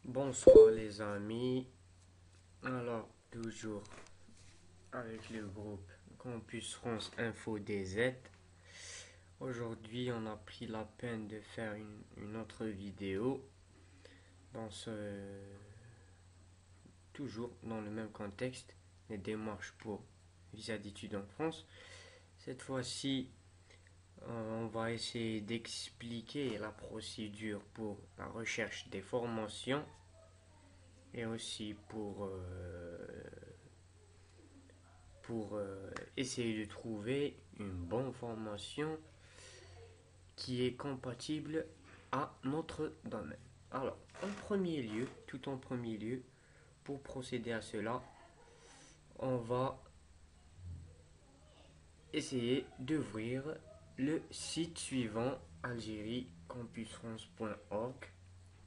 Bonsoir les amis. Alors, toujours avec le groupe Campus France Info DZ. Aujourd'hui, on a pris la peine de faire une autre vidéo dans toujours dans le même contexte, les démarches pour visa d'études en France. Cette fois-ci, on va essayer d'expliquer la procédure pour la recherche des formations et aussi pour essayer de trouver une bonne formation qui est compatible à notre domaine. Alors, tout en premier lieu, pour procéder à cela, on va essayer d'ouvrir le site suivant, algériecampusfrance.org.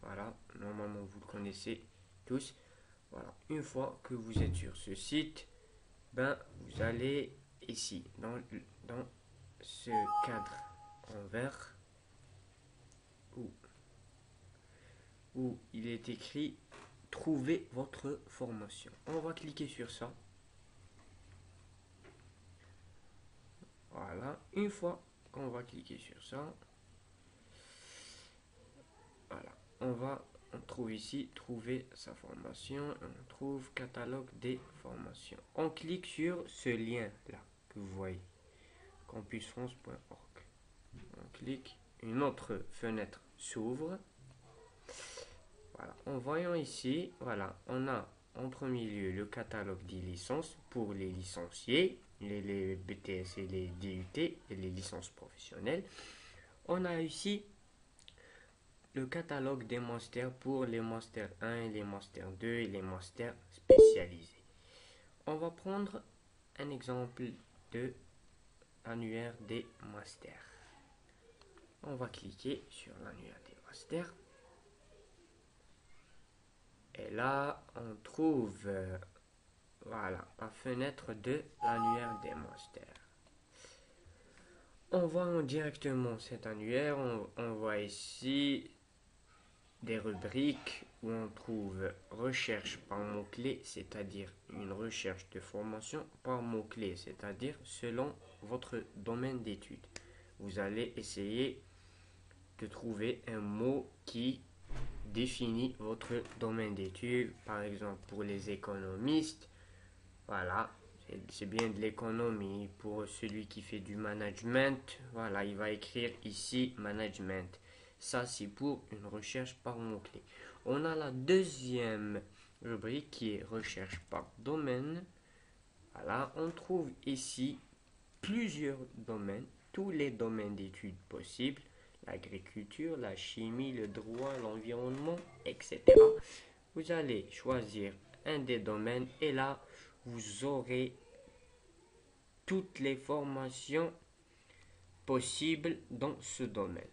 Voilà, normalement vous le connaissez tous. Voilà, une fois que vous êtes sur ce site, vous allez ici, dans ce cadre en vert, où il est écrit trouver votre formation. On va cliquer sur ça. Voilà, une fois qu'on va cliquer sur ça, voilà, on trouve ici trouver sa formation, on trouve catalogue des formations. On clique sur ce lien là que vous voyez, campusfrance.org. On clique, une autre fenêtre s'ouvre. Voilà, en voyant ici, voilà, on a en premier lieu le catalogue des licences pour les licenciés, les BTS et les DUT et les licences professionnelles. On a ici le catalogue des masters pour les masters 1 et les masters 2 et les masters spécialisés. On va prendre un exemple de l'annuaire des masters. On va cliquer sur l'annuaire des masters. Et là, on trouve voilà, la fenêtre de l'annuaire des masters. On voit directement cet annuaire. On voit ici des rubriques où on trouve recherche par mot-clé, c'est-à-dire une recherche de formation par mot-clé, c'est-à-dire selon votre domaine d'études. Vous allez essayer de trouver un mot qui définit votre domaine d'études. Par exemple, pour les économistes, voilà, c'est bien de l'économie. Pour celui qui fait du management, voilà, il va écrire ici management. Ça, c'est pour une recherche par mot-clé. On a la deuxième rubrique qui est recherche par domaine. Voilà, on trouve ici plusieurs domaines, tous les domaines d'études possibles, l'agriculture, la chimie, le droit, l'environnement, etc. Vous allez choisir un des domaines et là, vous aurez toutes les formations possibles dans ce domaine.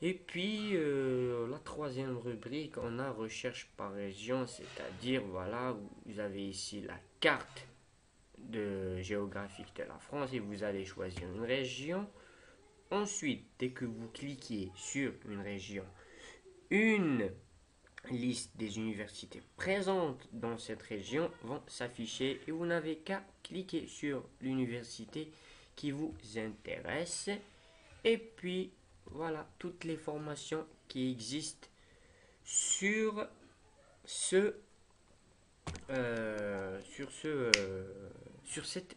Et puis, la troisième rubrique, on a recherche par région, c'est-à-dire, voilà, vous avez ici la carte géographique de la France et vous allez choisir une région. Ensuite, dès que vous cliquez sur une région, une liste des universités présentes dans cette région vont s'afficher et vous n'avez qu'à cliquer sur l'université qui vous intéresse. Et puis, voilà toutes les formations qui existent sur cette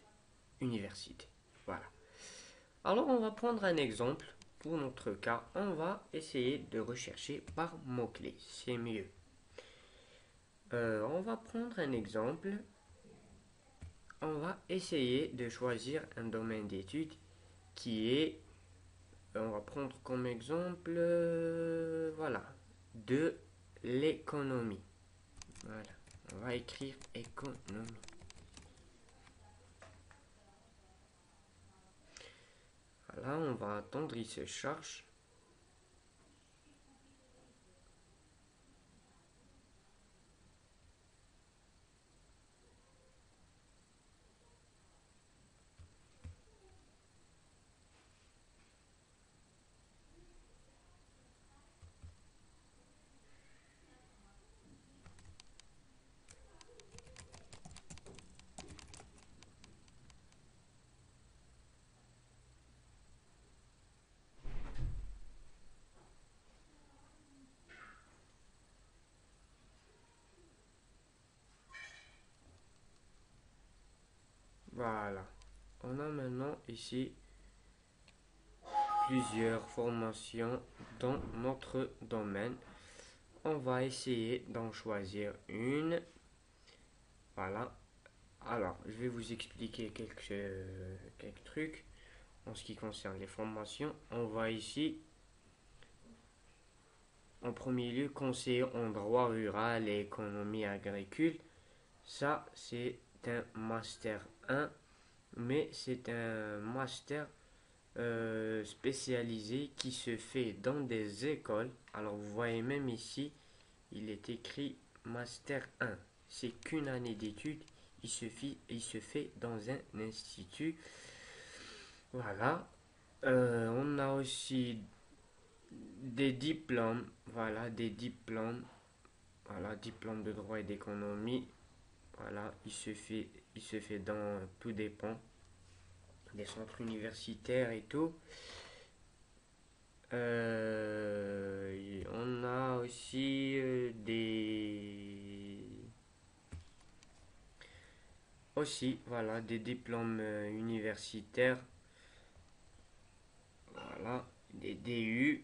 université. Voilà. Alors, on va prendre un exemple. Pour notre cas, on va essayer de rechercher par mots-clés. C'est mieux. On va prendre un exemple. On va essayer de choisir un domaine d'études qui est, on va prendre comme exemple, voilà, de l'économie. Voilà, on va écrire économie. Voilà, on va attendre, il se charge. Voilà. On a maintenant ici plusieurs formations dans notre domaine. On va essayer d'en choisir une. Voilà. Alors, je vais vous expliquer quelques trucs en ce qui concerne les formations. On va ici, en premier lieu, conseiller en droit rural et économie agricole. Ça, c'est un master 1, mais c'est un master spécialisé qui se fait dans des écoles. Alors, vous voyez même ici, il est écrit master 1. C'est qu'une année d'études. Il se fait dans un institut. Voilà. On a aussi des diplômes. Voilà, des diplômes. Voilà, diplôme de droit et d'économie. Voilà, il se fait dans, tout dépend des centres universitaires et tout. On a aussi voilà, des diplômes universitaires. Voilà, des DU.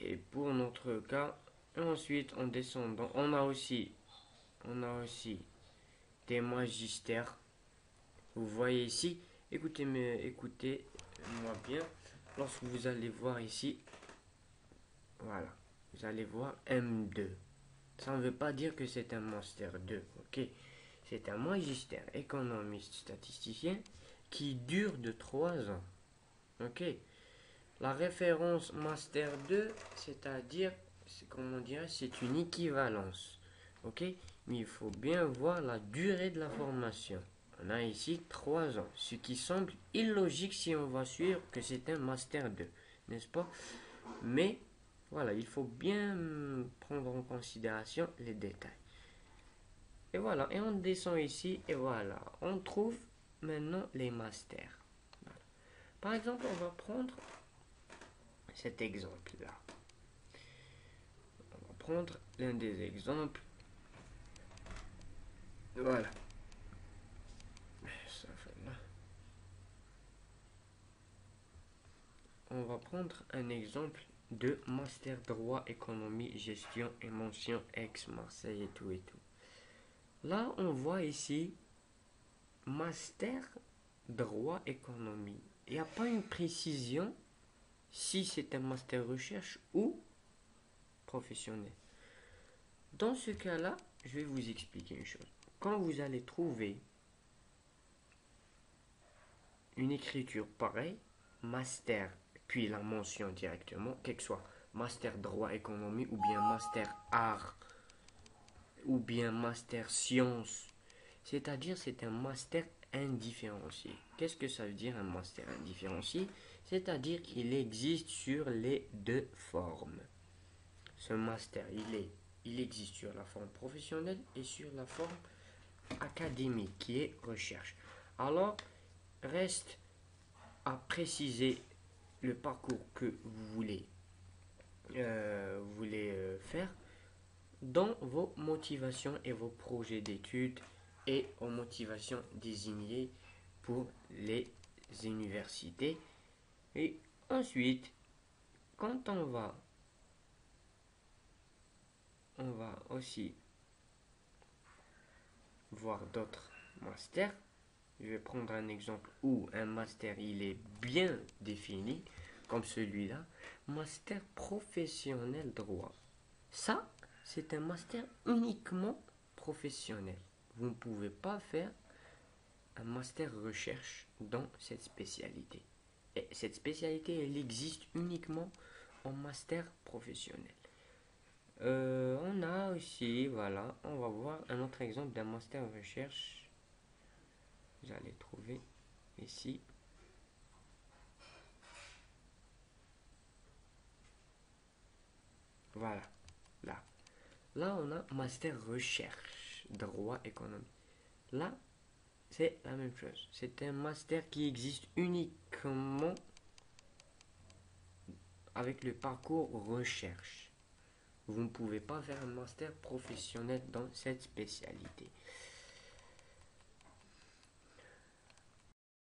Et pour notre cas, ensuite en descendant, on a aussi des magistères. Vous voyez ici, écoutez-moi bien. Lorsque vous allez voir ici, voilà, vous allez voir M2. Ça ne veut pas dire que c'est un master 2, ok? C'est un magistère économiste statisticien qui dure de 3 ans, ok? La référence master 2, c'est-à-dire, comment dirait, c'est une équivalence, ok? Mais il faut bien voir la durée de la formation. On a ici 3 ans, ce qui semble illogique si on va suivre que c'est un master 2, n'est-ce pas? Mais voilà, il faut bien prendre en considération les détails. Et voilà, et on descend ici, et voilà, on trouve maintenant les masters. Voilà. Par exemple, on va prendre cet exemple-là. On va prendre l'un des exemples. Voilà. Ça fait là. On va prendre un exemple de master droit, économie, gestion et mention ex-Marseille et tout et tout. Là, on voit ici master droit, économie. Il n'y a pas une précision si c'est un master recherche ou professionnel. Dans ce cas-là, je vais vous expliquer une chose. Quand vous allez trouver une écriture pareille, master, puis la mention directement, quel que soit master droit économie ou bien master art ou bien master sciences, c'est-à-dire c'est un master indifférencié. Qu'est-ce que ça veut dire un master indifférencié? C'est-à-dire qu'il existe sur les deux formes. Ce master, il existe sur la forme professionnelle et sur la forme académique qui est recherche. Alors, reste à préciser le parcours que vous voulez faire dans vos motivations et vos projets d'études et aux motivations désignées pour les universités. Et ensuite, quand on va aussi voir d'autres masters. Je vais prendre un exemple où un master il est bien défini, comme celui-là. Master professionnel droit. Ça, c'est un master uniquement professionnel. Vous ne pouvez pas faire un master recherche dans cette spécialité. Et cette spécialité, elle existe uniquement en master professionnel. On a aussi, voilà, on va voir un autre exemple d'un master recherche. Vous allez trouver ici. Voilà, là. Là, on a master recherche, droit économie. Là, c'est la même chose. C'est un master qui existe uniquement avec le parcours recherche. Vous ne pouvez pas faire un master professionnel dans cette spécialité.